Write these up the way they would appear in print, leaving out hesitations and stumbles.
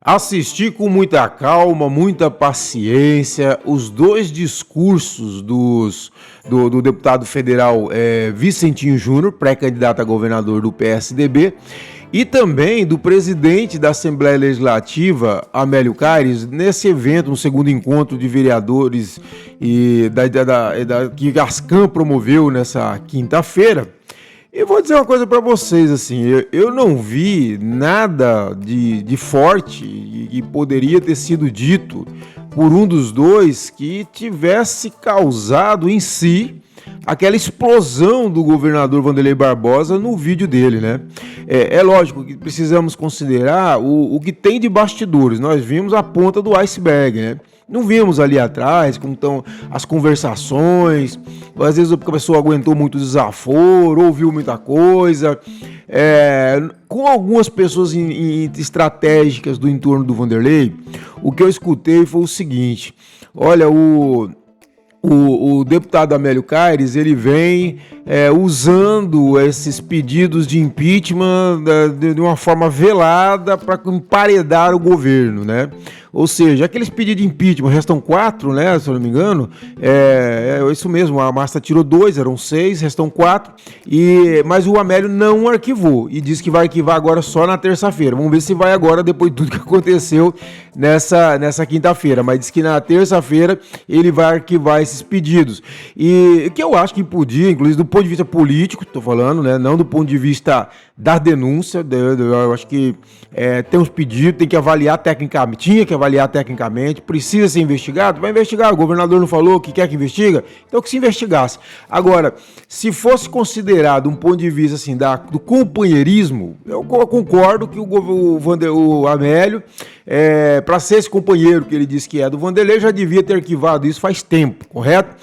Assisti com muita calma, muita paciência, os dois discursos do deputado federal Vicentinho Júnior, pré-candidato a governador do PSDB, e também do presidente da Assembleia Legislativa, Amélio Caires, nesse evento, no segundo encontro de vereadores que a Ascam promoveu nessa quinta-feira. E vou dizer uma coisa para vocês, assim, eu não vi nada de forte e que poderia ter sido dito por um dos dois que tivesse causado em si aquela explosão do governador Wanderlei Barbosa no vídeo dele, né? É lógico que precisamos considerar o que tem de bastidores. Nós vimos a ponta do iceberg, né? Não vimos ali atrás como estão as conversações, às vezes a pessoa aguentou muito desaforo, ouviu muita coisa, com algumas pessoas estratégicas do entorno do Wanderlei. O que eu escutei foi o seguinte: olha, o deputado Amélio Caires, ele vem usando esses pedidos de impeachment de uma forma velada para emparedar o governo, né? Ou seja, aqueles pedidos de impeachment, restam 4, né, se eu não me engano, é isso mesmo, a Massa tirou 2, eram 6, restam 4, mas o Amélio não arquivou e disse que vai arquivar agora só na terça-feira. Vamos ver se vai agora, depois de tudo que aconteceu nessa quinta-feira, mas disse que na terça-feira ele vai arquivar esses pedidos. E que eu acho que podia, inclusive do ponto de vista político, estou falando, né, não do ponto de vista da denúncia, eu acho que tem uns pedidos, tem que avaliar tecnicamente, tinha que avaliar tecnicamente, precisa ser investigado, vai investigar, o governador não falou que quer que investiga, então que se investigasse. Agora, se fosse considerado um ponto de vista assim, do companheirismo, eu concordo que o Amélio, para ser esse companheiro que ele disse que é do Wanderlei, já devia ter arquivado isso faz tempo, correto?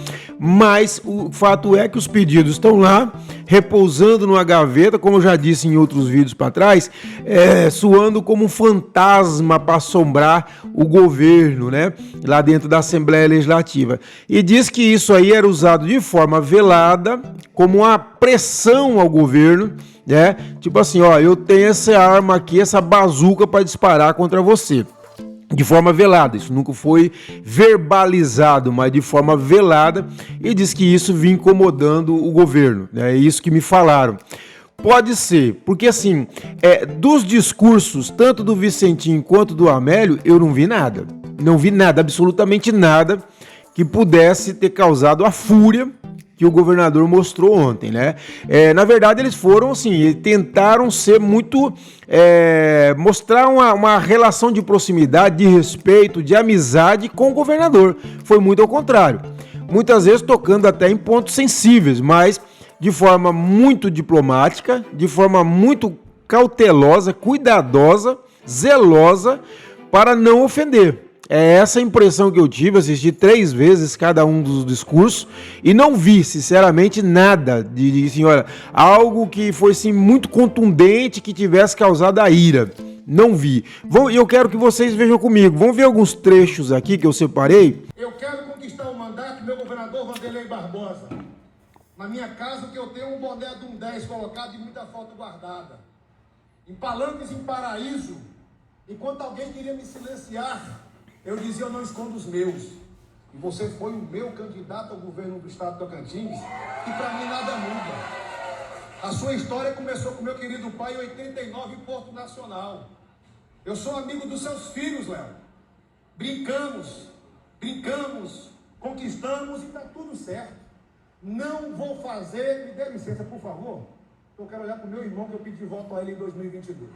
Mas o fato é que os pedidos estão lá, repousando numa gaveta, como eu já disse em outros vídeos para trás, suando como um fantasma para assombrar o governo, né, lá dentro da Assembleia Legislativa. E diz que isso aí era usado de forma velada, como uma pressão ao governo, né, tipo assim, ó, eu tenho essa arma aqui, essa bazuca para disparar contra você. De forma velada, isso nunca foi verbalizado, mas de forma velada, e diz que isso vinha incomodando o governo, né? É isso que me falaram. Pode ser, porque assim, dos discursos, tanto do Vicentinho quanto do Amélio, eu não vi nada. Não vi nada, absolutamente nada, que pudesse ter causado a fúria que o governador mostrou ontem, né? Na verdade, eles foram assim, tentaram ser muito, mostrar uma relação de proximidade, de respeito, de amizade com o governador. Foi muito ao contrário. Muitas vezes tocando até em pontos sensíveis, mas de forma muito diplomática, de forma muito cautelosa, cuidadosa, zelosa, para não ofender. É essa a impressão que eu tive, assisti 3 vezes cada um dos discursos e não vi, sinceramente, nada de assim, olha, algo que fosse muito contundente, que tivesse causado a ira. Não vi. Eu quero que vocês vejam comigo. Vamos ver alguns trechos aqui que eu separei. Eu quero conquistar o mandato do meu governador Wanderlei Barbosa. Na minha casa que eu tenho um boné de um 10 colocado e muita foto guardada. Em Palanques, em Paraíso, enquanto alguém queria me silenciar, eu dizia, eu não escondo os meus. E você foi o meu candidato ao governo do estado de Tocantins, e para mim nada muda. A sua história começou com meu querido pai em 89 em Porto Nacional. Eu sou amigo dos seus filhos, Léo. Brincamos, conquistamos e está tudo certo. Não vou fazer, me dê licença, por favor. Eu quero olhar para o meu irmão que eu pedi voto a ele em 2022.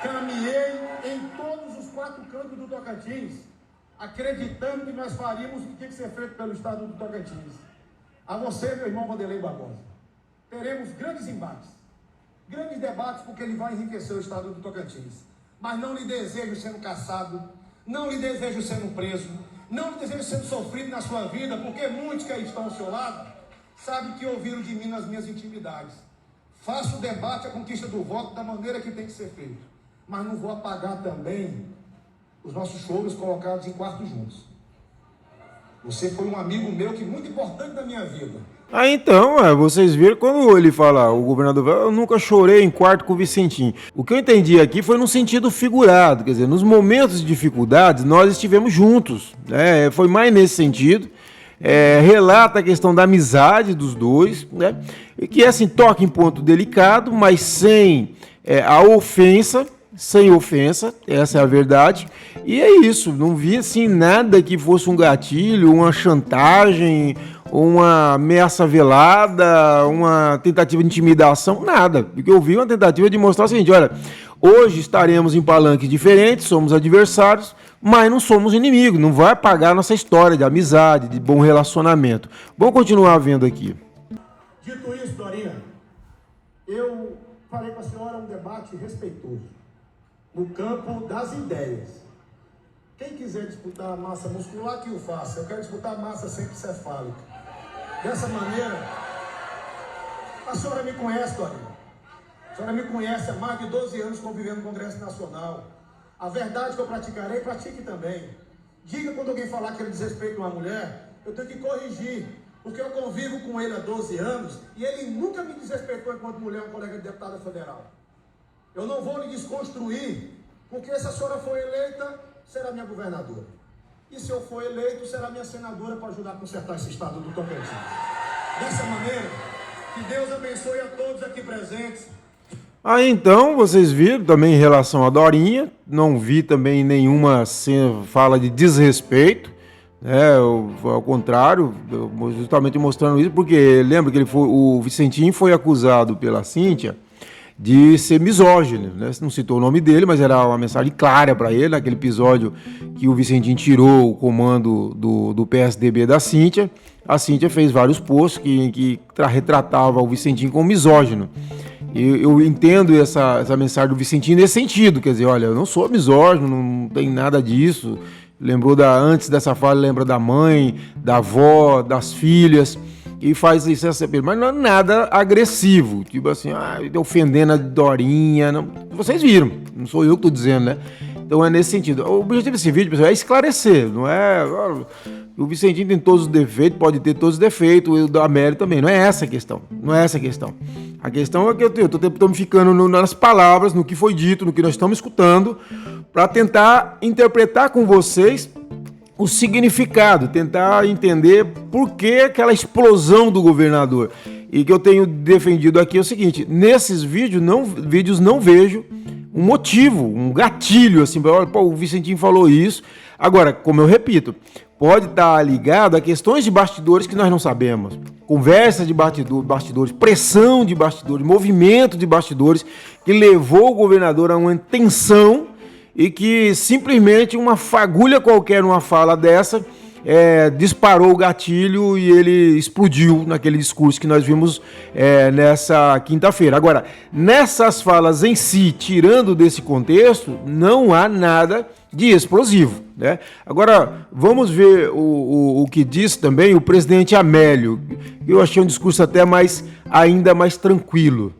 Caminhei em todos os 4 cantos do Tocantins, acreditando que nós faríamos o que tinha que ser feito pelo estado do Tocantins. A você, meu irmão Wanderlei Barbosa, teremos grandes embates, grandes debates, porque ele vai enriquecer o estado do Tocantins. Mas não lhe desejo sendo caçado, não lhe desejo sendo preso, não lhe desejo sendo sofrido na sua vida, porque muitos que aí estão ao seu lado sabem que ouviram de mim nas minhas intimidades. Faço o debate, a conquista do voto da maneira que tem que ser feito. Mas não vou apagar também os nossos choros colocados em quartos juntos. Você foi um amigo meu que muito importante na minha vida. Então, vocês viram quando ele fala, o governador fala, eu nunca chorei em quarto com o Vicentinho. O que eu entendi aqui foi num sentido figurado, quer dizer, nos momentos de dificuldades nós estivemos juntos, né? Foi mais nesse sentido. Relata a questão da amizade dos dois, né? E que assim toca em ponto delicado, mas sem a ofensa, sem ofensa, essa é a verdade. E é isso, não vi assim nada que fosse um gatilho, uma chantagem, uma ameaça velada, uma tentativa de intimidação, nada. O que eu vi é uma tentativa de mostrar o seguinte, olha, hoje estaremos em palanques diferentes, somos adversários, mas não somos inimigos, não vai apagar nossa história de amizade, de bom relacionamento. Vamos continuar vendo aqui. Dito isso, Dorinha, eu falei com a senhora um debate respeitoso, no campo das ideias. Quem quiser disputar massa muscular, que o faça. Eu quero disputar massa sempre cefálica. Dessa maneira, a senhora me conhece, Dorinha. A senhora me conhece há mais de 12 anos convivendo no Congresso Nacional. A verdade que eu praticarei, pratique também. Diga quando alguém falar que ele desrespeita uma mulher, eu tenho que corrigir. Porque eu convivo com ele há 12 anos e ele nunca me desrespeitou enquanto mulher, um colega de deputada federal. Eu não vou lhe desconstruir, porque se a senhora for eleita, será minha governadora. E se eu for eleito, será minha senadora para ajudar a consertar esse estado do Tocantins. Dessa maneira, que Deus abençoe a todos aqui presentes. Então, vocês viram também em relação à Dorinha, não vi também nenhuma fala de desrespeito, né? Ao contrário, justamente mostrando isso, porque lembra que o Vicentinho foi acusado pela Cíntia de ser misógino, né? Não citou o nome dele, mas era uma mensagem clara para ele, naquele episódio que o Vicentinho tirou o comando do PSDB da Cíntia. A Cíntia fez vários posts que retratava o Vicentinho como misógino. Eu entendo essa mensagem do Vicentinho nesse sentido, quer dizer, olha, eu não sou misógino, não tem nada disso. Lembrou antes dessa fala, lembra da mãe, da avó, das filhas, e faz isso, mas não é nada agressivo, tipo assim, ofendendo a Dorinha, não. Vocês viram, não sou eu que estou dizendo, né? Então é nesse sentido. O objetivo desse vídeo, pessoal, é esclarecer, não é... O Vicentinho tem todos os defeitos, pode ter todos os defeitos, o da Amélia também, não é essa a questão, não é essa a questão. A questão é que eu estou me ficando nas palavras, no que foi dito, no que nós estamos escutando, para tentar interpretar com vocês o significado, tentar entender por que aquela explosão do governador. E que eu tenho defendido aqui é o seguinte, nesses vídeos não vejo um motivo, um gatilho, assim, olha, o Vicentinho falou isso. Agora, como eu repito, pode estar ligado a questões de bastidores que nós não sabemos. Conversa de bastidores, pressão de bastidores, movimento de bastidores que levou o governador a uma tensão e que simplesmente uma fagulha qualquer numa fala dessa disparou o gatilho e ele explodiu naquele discurso que nós vimos nessa quinta-feira. Agora, nessas falas em si, tirando desse contexto, não há nada de explosivo, né? Agora, vamos ver o que diz também o presidente Amélio. Eu achei um discurso até ainda mais tranquilo.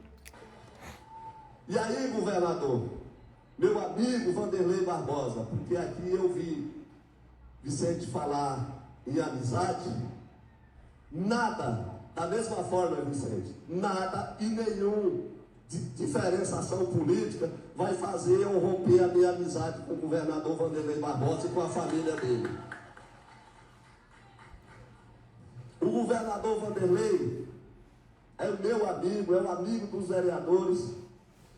E aí, governador, meu amigo Vanderlei Barbosa, porque aqui eu vi Vicente falar em amizade, nada, da mesma forma, Vicente, nada e nenhum diferenciação política vai fazer eu romper a minha amizade com o governador Vanderlei Barbosa e com a família dele. O governador Vanderlei é meu amigo, é o amigo dos vereadores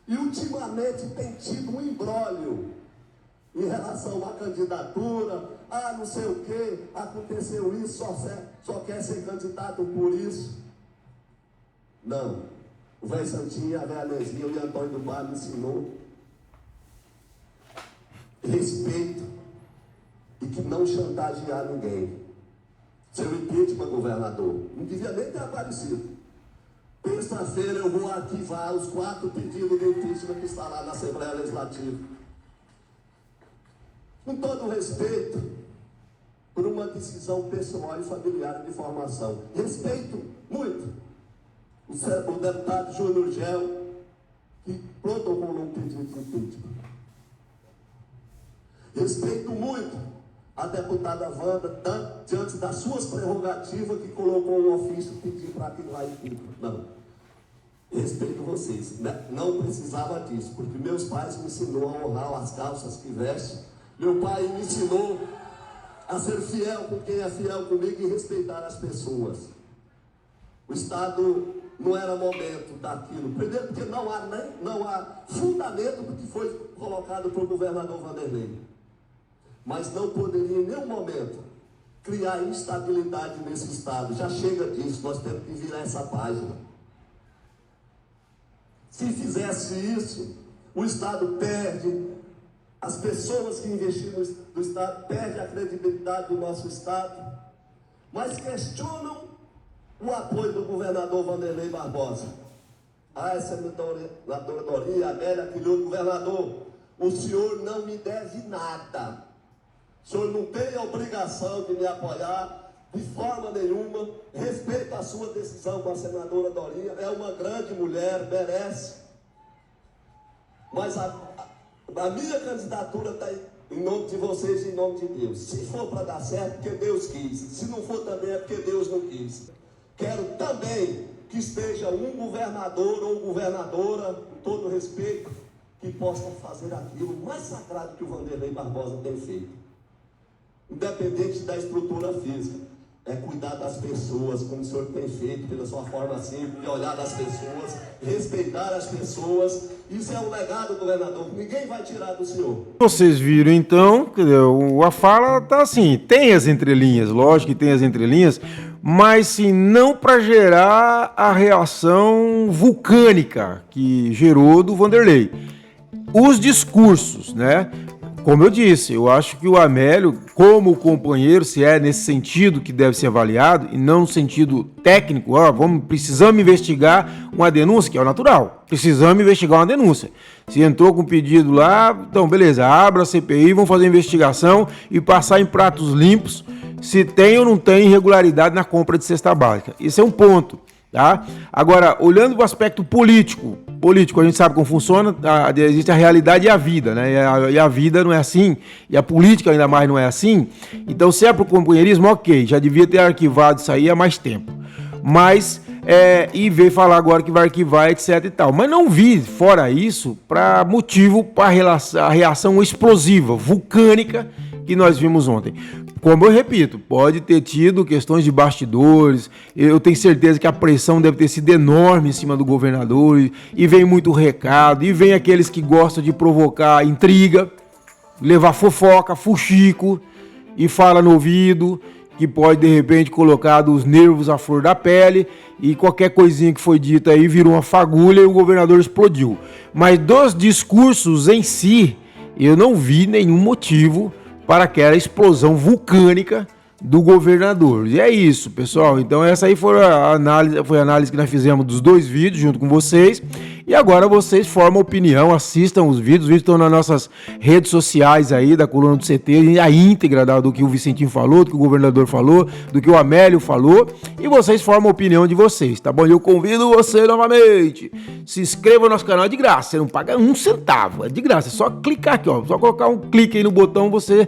e ultimamente tem tido um imbróglio em relação à candidatura, não sei o que, aconteceu isso, só quer ser candidato por isso. Não. O velho Santinho, a velha Nezinha, o Antônio do Bar me ensinou respeito e que não chantagear ninguém. Seu impeachment, governador, não devia nem ter aparecido. Terça-feira eu vou arquivar os 4 pedidos de impeachment que está lá na Assembleia Legislativa. Com todo respeito por uma decisão pessoal e familiar de formação. Respeito muito o deputado Júnior Gel, que protocolou um pedido de impeachment. Respeito muito a deputada Wanda, diante das suas prerrogativas, que colocou um ofício pedindo para que lá em não. Respeito vocês, não precisava disso, porque meus pais me ensinou a honrar as calças que veste. Meu pai me ensinou a ser fiel com quem é fiel comigo e respeitar as pessoas. O Estado não era momento daquilo. Primeiro, porque não há fundamento do que foi colocado pelo governador Vanderlei. Mas não poderia em nenhum momento criar instabilidade nesse Estado. Já chega disso, nós temos que virar essa página. Se fizesse isso, o Estado perde, as pessoas que investiram no Estado perdem a credibilidade do nosso Estado, mas questionam o apoio do governador Vanderlei Barbosa. Senadora Dorinha, Amélia, aquele outro governador, o senhor não me deve nada. O senhor não tem a obrigação de me apoiar de forma nenhuma. Respeito a sua decisão com a senadora Dorinha, é uma grande mulher, merece. Mas a minha candidatura está em nome de vocês e em nome de Deus. Se for para dar certo, porque Deus quis. Se não for também, é porque Deus não quis. Quero também que esteja um governador ou governadora, com todo respeito, que possa fazer aquilo mais sagrado que o Vanderlei Barbosa tem feito. Independente da estrutura física. É cuidar das pessoas, como o senhor tem feito, pela sua forma simples, de olhar das pessoas, respeitar as pessoas. Isso é um legado, governador, que ninguém vai tirar do senhor. Vocês viram, então, a fala tá assim, tem as entrelinhas, lógico que tem as entrelinhas, mas sim, não para gerar a reação vulcânica que gerou do Vanderlei. Os discursos, né? Como eu disse, eu acho que o Amélio, como companheiro, se é nesse sentido que deve ser avaliado, e não no sentido técnico, precisamos investigar uma denúncia, que é o natural. Precisamos investigar uma denúncia. Se entrou com pedido lá, então beleza, abra a CPI, vamos fazer a investigação e passar em pratos limpos se tem ou não tem irregularidade na compra de cesta básica. Esse é um ponto. Tá? Agora, olhando para o aspecto político, a gente sabe como funciona, existe a realidade e a vida, né? E a vida não é assim, e a política ainda mais não é assim. Então, se é para o companheirismo, ok, já devia ter arquivado isso aí há mais tempo. Mas, e veio falar agora que vai arquivar, etc e tal. Mas não vi, fora isso, para motivo para a reação explosiva, vulcânica, que nós vimos ontem. Como eu repito, pode ter tido questões de bastidores, eu tenho certeza que a pressão deve ter sido enorme em cima do governador, e vem muito recado, e vem aqueles que gostam de provocar intriga, levar fofoca, fuxico, e fala no ouvido, que pode de repente colocar os nervos à flor da pele, e qualquer coisinha que foi dita aí virou uma fagulha e o governador explodiu. Mas dos discursos em si, eu não vi nenhum motivo para aquela explosão vulcânica do governador. E é isso, pessoal. Então essa aí foi a análise que nós fizemos dos dois vídeos junto com vocês. E agora vocês formam opinião, assistam os vídeos estão nas nossas redes sociais aí da Coluna do CT, a íntegra do que o Vicentinho falou, do que o governador falou, do que o Amélio falou, e vocês formam a opinião de vocês, tá bom? E eu convido você novamente, se inscreva no nosso canal, é de graça, você não paga um centavo, é de graça, é só clicar aqui, ó, só colocar um clique aí no botão, você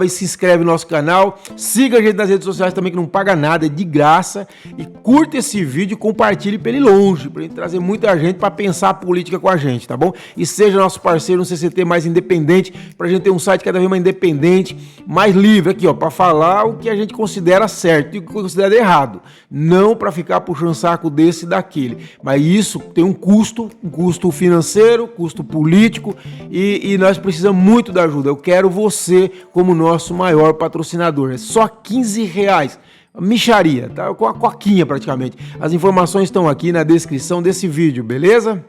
se inscreve no nosso canal, siga a gente nas redes sociais também que não paga nada, é de graça, e curta esse vídeo e compartilhe pra ele longe, pra gente trazer muita gente pra pensar a política com a gente, tá bom? E seja nosso parceiro no CCT mais independente, pra gente ter um site cada vez mais independente, mais livre aqui, ó, pra falar o que a gente considera certo e o que considera errado, não pra ficar puxando saco desse e daquele, mas isso tem um custo financeiro, custo político e nós precisamos muito da ajuda. Eu quero você como nosso maior patrocinador, é só R$15, micharia, tá? Com a coquinha praticamente. As informações estão aqui na descrição desse vídeo, beleza?